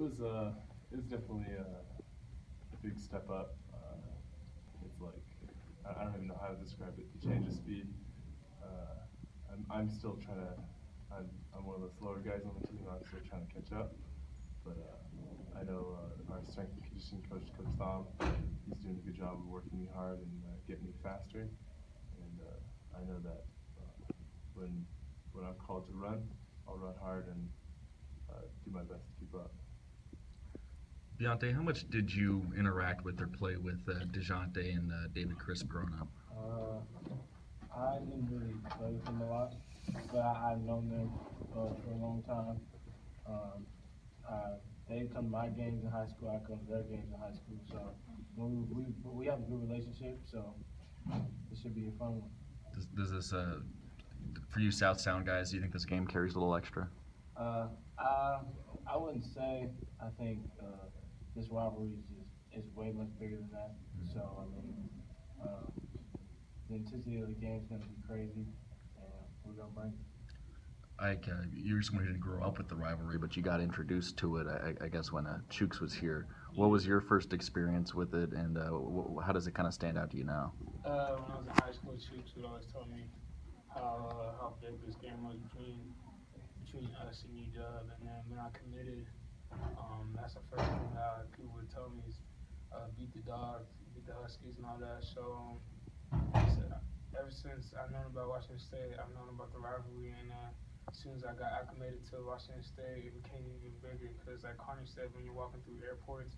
it was definitely a big step up. It's like I don't even know how to describe it. The change of speed. Uh, I'm still trying to. I'm one of the slower guys on the team. I'm still trying to catch up. But I know our strength and conditioning coach, Coach Thom, he's doing a good job of working me hard and getting me faster. And I know that when I'm called to run, I'll run hard and do my best to keep up. Viont'e, how much did you interact with or play with DeJounte and David Crisp growing up? I didn't really play with them a lot, but I've known them for a long time. Um, they come to my games in high school, I come to their games in high school, so we have a good relationship, so it should be a fun one. Does this, for you South Sound guys, do you think this game carries a little extra? Uh, I wouldn't say. I think this rivalry is way much bigger than that. So I mean, the intensity of the game is going to be crazy, and we're going to bring it. You're someone who didn't grow up with the rivalry, but you got introduced to it, I guess, when Chooks was here. What was your first experience with it, and how does it kind of stand out to you now? When I was in high school, Chooks would always tell me how big this game was between us and UW, and then when I committed, that's the first thing that people would tell me is beat the Dogs, beat the Huskies, and all that. So ever since I've known about Washington State, I've known about the rivalry, and as soon as I got acclimated to Washington State, it became even bigger because, like Conor said, when you're walking through airports,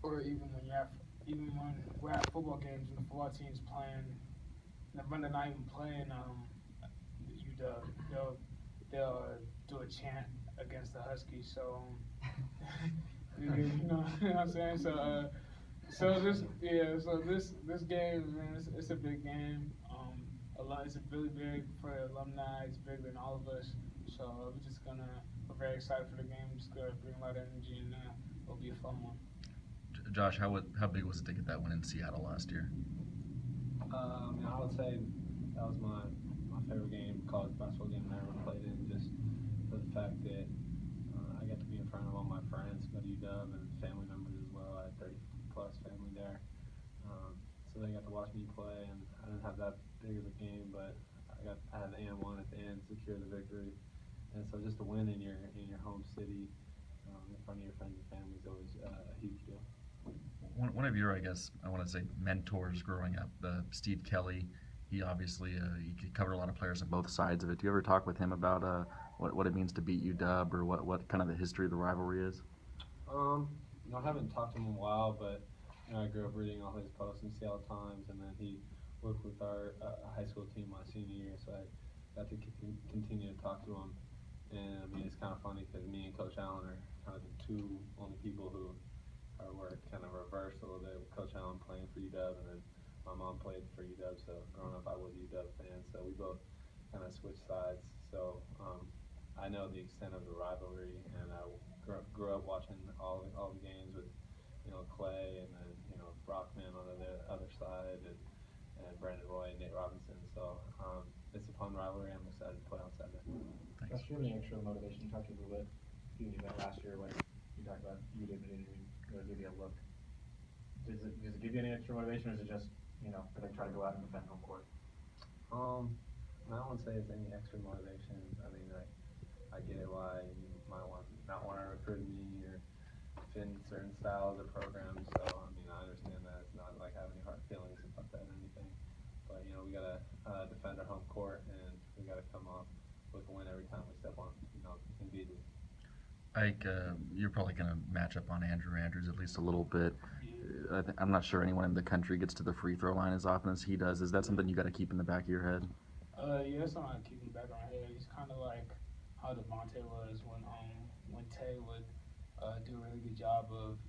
or even when we're at football games and the football team's playing, and when they're not even playing UW, they'll do a chant against the Huskies. So you know what I'm saying. So this game, man, it's a big game. It's really big for the alumni. It's bigger than all of us. So we're very excited for the game. We're just gonna bring a lot of energy, and it'll be a fun one. Josh, how big was it to get that win in Seattle last year? I would say that was my favorite game, college basketball game I ever played in, just for the fact that I got to be in front of all my friends, go to UW, and family members as well. I had 30 plus family there. So they got to watch me play, and I didn't have that big of a game, but I had the and-one at the end, secure the victory. And so just to win in your home city, in front of your friends and family is always a huge deal. One of your, I guess, I want to say mentors growing up, Steve Kelly. He obviously he covered a lot of players on both sides of it. Do you ever talk with him about what it means to beat UW, or what kind of the history of the rivalry is? I haven't talked to him in a while, but I grew up reading all his posts in Seattle Times, and then he worked with our high school team my senior year, so I got to continue to talk to him. And I mean, it's kind of funny because me and Coach Allen are kind of the two only people who were kind of reversed a little bit, with Coach Allen playing for UW, and then my mom played for UW, so growing up I was a UW fan, so we both kind of switched sides. So I know the extent of the rivalry, and I grew up watching all the games with Clay, and then Brockman on the other side, and Brandon Roy and Nate Robinson. So it's a fun rivalry. I'm excited to play on Saturday. That's really extra motivation. You talked a little bit you knew that last year when you talked about you admitting to give you a look. Does it give you any extra motivation, or is it just for them to try to go out and defend home court? I wouldn't say it's any extra motivation. I mean, I get it why you might not want to recruit me or fit in certain styles or programs. So I mean, I understand that. It's not like I have any hard feelings about that or anything. But we gotta defend our home court, and we gotta come up with a win every time we step on in Beasley. Ike, you're probably going to match up on Andrew Andrews at least a little bit. I'm not sure anyone in the country gets to the free throw line as often as he does. Is that something you got to keep in the back of your head? Yeah, that's something I keep in the back of my head. He's kind of like how Devontae was when Tay would do a really good job of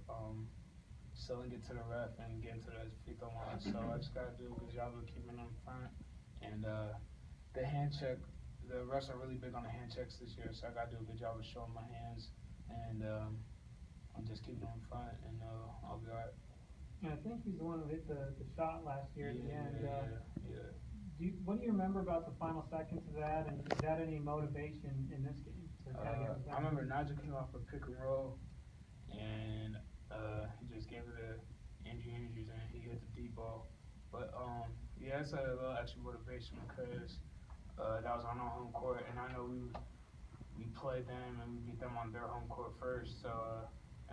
selling it to the ref and getting to the free throw line. So I just got to do a good job of keeping him in front. And the hand check, the refs are really big on the hand checks this year, so I got to do a good job of showing my hands, and I'm just keeping them in front, and I'll be all right. Yeah, I think he's the one who hit the shot last year at the end. Yeah. What do you remember about the final seconds of that, and is that any motivation in this game? I remember Nigel came off a pick and roll, and he just gave it a Andrew Andrews and he hit the deep ball. But yeah, it's a little extra motivation because that was on our home court, and I know we played them and we beat them on their home court first, so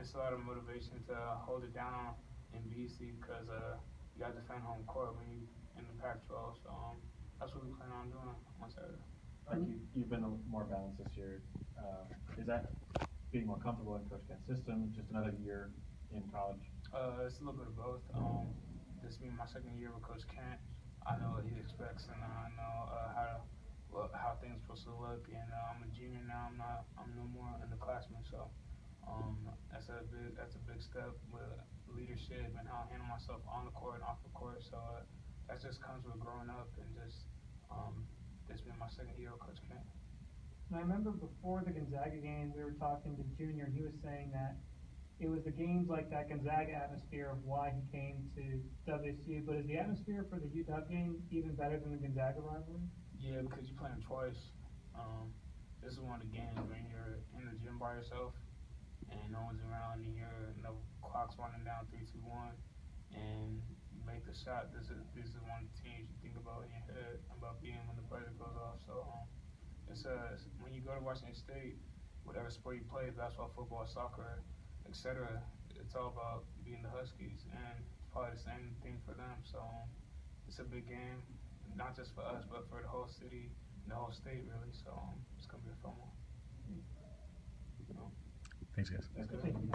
it's a lot of motivation to hold it down in BC because you got to defend home court when you in the Pac-12. So that's what we plan on doing on Saturday. Like you've been more balanced this year. Is that being more comfortable in Coach Kent's system? Just another year in college? It's a little bit of both. This being my second year with Coach Kent, I know what he expects and I know how things supposed to look. And I'm a junior now. I'm no more underclassman. So that's a big step with leadership and how I handle myself on the court and off the court. So that just comes with growing up and just this being my second year with Coach Kent. And I remember before the Gonzaga game, we were talking to Junior, and he was saying that it was the games like that Gonzaga atmosphere of why he came to WSU. But is the atmosphere for the UW game even better than the Gonzaga rivalry? Yeah, because you play them twice. This is one of the games when you're in the gym by yourself and no one's around and the clock's running down 3-2-1 and you make the shot. This is one of the teams you think about in your head about being when the buzzer goes off. So it's when you go to Washington State, whatever sport you play, basketball, football, soccer, etc., it's all about being the Huskies, and it's probably the same thing for them. So it's a big game, not just for us, but for the whole city and the whole state, really. So it's gonna be a fun one. Thanks, guys. That's good. Thank you.